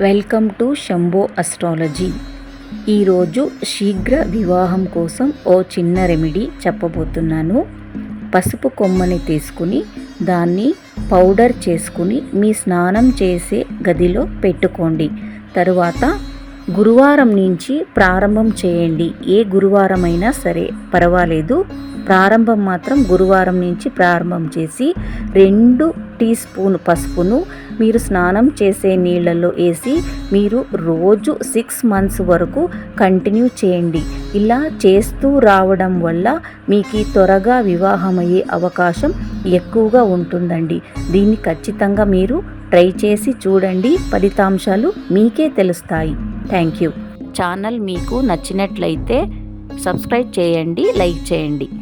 Welcome to Shambho astrology. ఈరోజు శీఘ్ర వివాహం కోసం ఓ చిన్న రెమెడీ చెప్పబోతున్నాను. పసుపు కొమ్మని తీసుకుని దాన్ని పౌడర్ చేసుకుని మీ స్నానం చేసే గదిలో పెట్టుకోండి. తరువాత గురువారం నుంచి ప్రారంభం చేయండి. ఏ గురువారం అయినా సరే పర్వాలేదు, ప్రారంభం మాత్రం గురువారం నుంచి ప్రారంభం చేసి 2 టీ స్పూన్ పసుపును మీరు స్నానం చేసే నీళ్ళల్లో వేసి మీరు రోజు 6 మంత్స్ వరకు కంటిన్యూ చేయండి. ఇలా చేస్తూ రావడం వల్ల మీకు త్వరగా వివాహమయ్యే అవకాశం ఎక్కువగా ఉంటుందండి. దీన్ని ఖచ్చితంగా మీరు ట్రై చేసి చూడండి, ఫలితాంశాలు మీకే తెలుస్తాయి. Thank you. ఛానల్ మీకు నచ్చినట్లయితే సబ్స్క్రైబ్ చేయండి, లైక్ చేయండి.